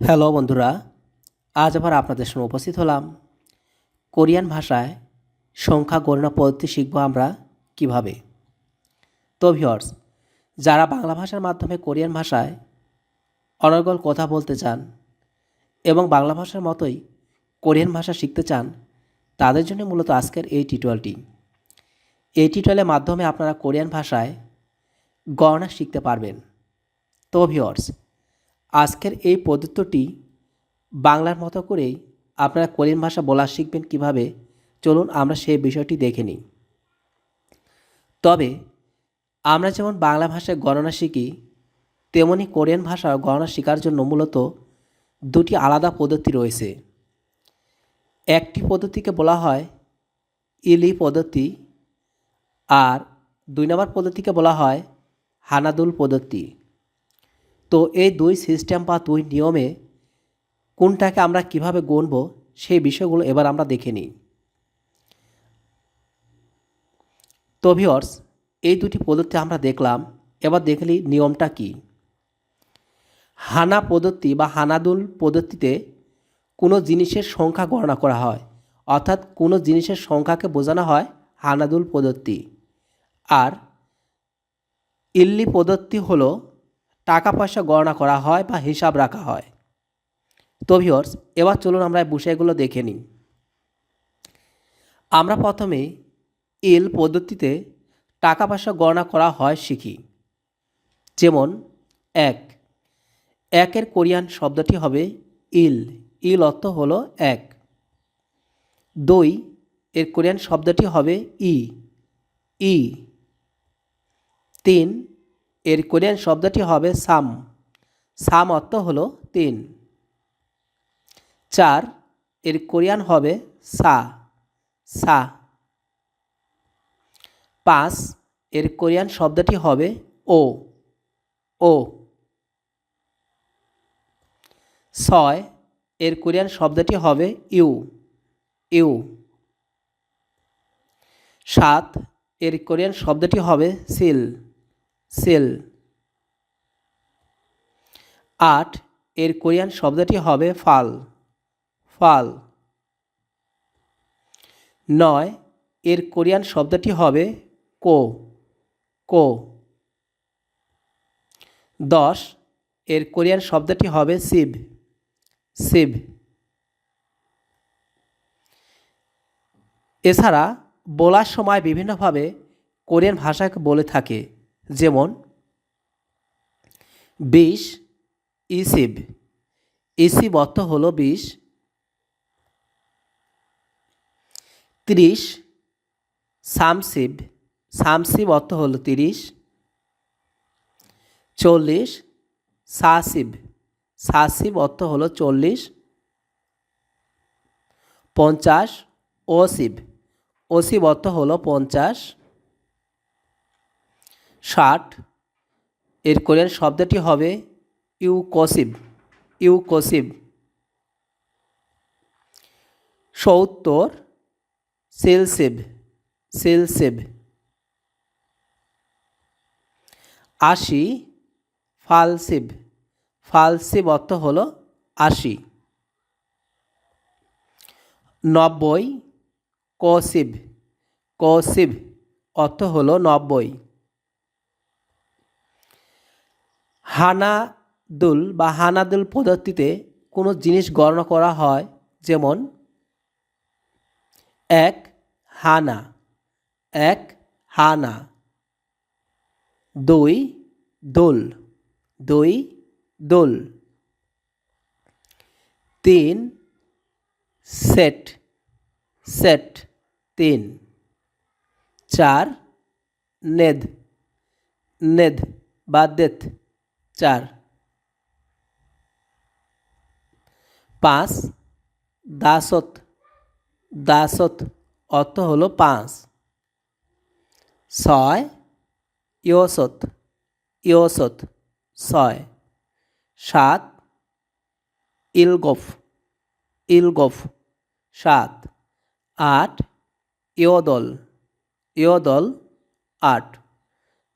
Hello বন্ধুরা, আজ আবার আপনাদের সামনে উপস্থিত হলাম। কোরিয়ান ভাষায় সংখ্যা গণনা পদ্ধতি শিখব আমরা কিভাবে। তো ভিউয়ার্স, যারা বাংলা ভাষার মাধ্যমে কোরিয়ান ভাষায় অনর্গল কথা বলতে চান এবং বাংলা ভাষার মতোই কোরিয়ান ভাষা শিখতে চান, তাদের জন্য মূলত আজকের এই টিউটোরিয়ালটি। এই টিউটোরিয়ালের মাধ্যমে আপনারা কোরিয়ান ভাষায় গণনা শিখতে পারবেন। তো ভিউয়ার্স, আজকের এই পদ্ধতিটি বাংলার মতো করেই আপনারা কোরিয়ান ভাষা বলা শিখবেন কিভাবে, চলুন আমরা সেই বিষয়টি দেখে নিই। তবে আমরা যেমন বাংলা ভাষায় গণনা শিখি, তেমনি কোরিয়ান ভাষায় গণনা শেখার জন্য মূলত দুটি আলাদা পদ্ধতি রয়েছে। একটি পদ্ধতিকে বলা হয় ইলি পদ্ধতি, আর 2 নম্বর পদ্ধতিকে বলা হয় হানাদুল পদ্ধতি। তো এই দুই সিস্টেম বা দুই নিয়মে কোনটাকে আমরা কিভাবে গুনব সেই বিষয়গুলো এবার আমরা দেখে নিই। তো ভিউয়ার্স, এই দুটি পদ্ধতি আমরা দেখলাম, এবার দেখে নিই নিয়মটা কি। হানা পদ্ধতি বা হানাদুল পদ্ধতিতে কোনো জিনিসের সংখ্যা গণনা করা হয়, অর্থাৎ কোনো জিনিসের সংখ্যাকে বোঝানো হয় হানাদুল পদ্ধতি। আর ইল্লি পদ্ধতি হলো টাকা পয়সা গণনা করা হয় বা হিসাব রাখা হয়। তো ভিউয়ার্স, এবার চলুন আমরা এই বিষয়গুলো দেখে নিই। আমরা প্রথমে ইল পদ্ধতিতে টাকা পয়সা গণনা করা হয় শিখি। যেমন একের কোরিয়ান শব্দটি হবে ইল। ইল অর্থ হলো এক। 2 এর কোরিয়ান শব্দটি হবে ই। ই 3 এর কোরিয়ান শব্দটি হবে সাম। সাম অর্থ হলো 3। 4 এর কোরিয়ান হবে সা। সা 5 এর কোরিয়ান শব্দটি হবে ও। ও 6 এর কোরিয়ান শব্দটি হবে ইউ। ইউ 7 এর কোরিয়ান শব্দটি হবে সিল। সিল 8 এর কোরিয়ান শব্দটি হবে ফাল। ফাল 9 এর কোরিয়ান শব্দটি হবে কো। কো 10 এর কোরিয়ান শব্দটি হবে সিব। সিব। এছাড়া বলার সময় বিভিন্নভাবে কোরিয়ান ভাষাকে বলে থাকে। যেমন 20 ইসিব। ইসিব অর্থ হলো 20। 30 সামসিব। সামসিব অর্থ হলো 30। 40 সাসিব। সাসিব অর্থ হলো 40। 50 ওসিব। ওসিব অর্থ হলো 50। 60 এর কোরিয়ান শব্দটি হবে ইউকোসিব। ইউকোসিব। 70 সেলসিব। সেলসিব। 80 ফালসিব। ফালসিব অর্থ হলো 80। 90 কোসিব। কোসিব অর্থ হলো 90। হানাদুল বা হানাদুল পদ্ধতিতে কোনো জিনিস গণনা করা হয়। যেমন 1 হানা। 1 হানা। 2 দুল। 2 দুল। 3 সেট। সেট 3। 4 নেদ। নেদ বা দেত 4। 5 দাসত। দাসত অর্থ হলো 5। 6 ইয়সত। ইয়সত 6। 7 ইলগফ। ইলগফ 7। 8 ইয়দল। ইয়দল 8।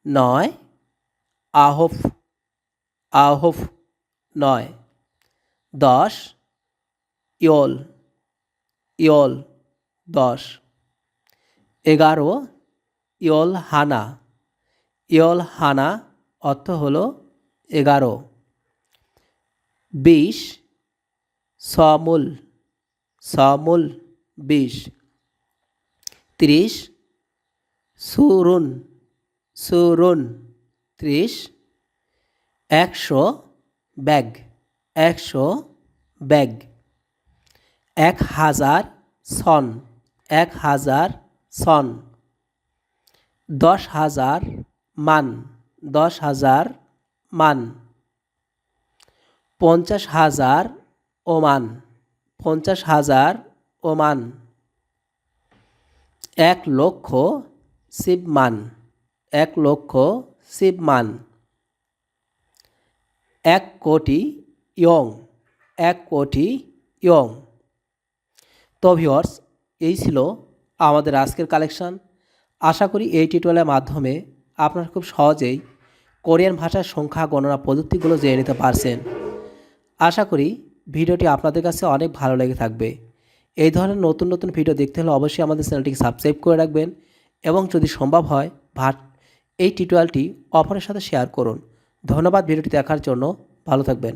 9 আহফ। আহফ 9। 10 ইয়ল ইয়ল 10 11 ইয়ল হানা অর্থ হলো 11 20 সমুল 20 30 সুরুন 30 100 ব্যাগ 1000 সন 10,000 মান 50,000 ওমান 1 লক্ষ শিবমান 1 কোটি ইয়ং তো ভিউয়ার্স, এই ছিল আমাদের আজকের কালেকশন। আশা করি এই টিউটোরিয়ালের মাধ্যমে আপনারা খুব সহজেই কোরিয়ান ভাষার সংখ্যা গণনা পদ্ধতিগুলো জেনে নিতে পারছেন। আশা করি ভিডিওটি আপনাদের কাছে অনেক ভালো লেগে থাকবে। এই ধরনের নতুন নতুন ভিডিও দেখতে হলে অবশ্যই আমাদের চ্যানেলটিকে সাবস্ক্রাইব করে রাখবেন এবং যদি সম্ভব হয় এই টিউটোরিয়ালটি অপরের সাথে শেয়ার করুন। ধন্যবাদ ভিডিওটি দেখার জন্য। ভালো থাকবেন।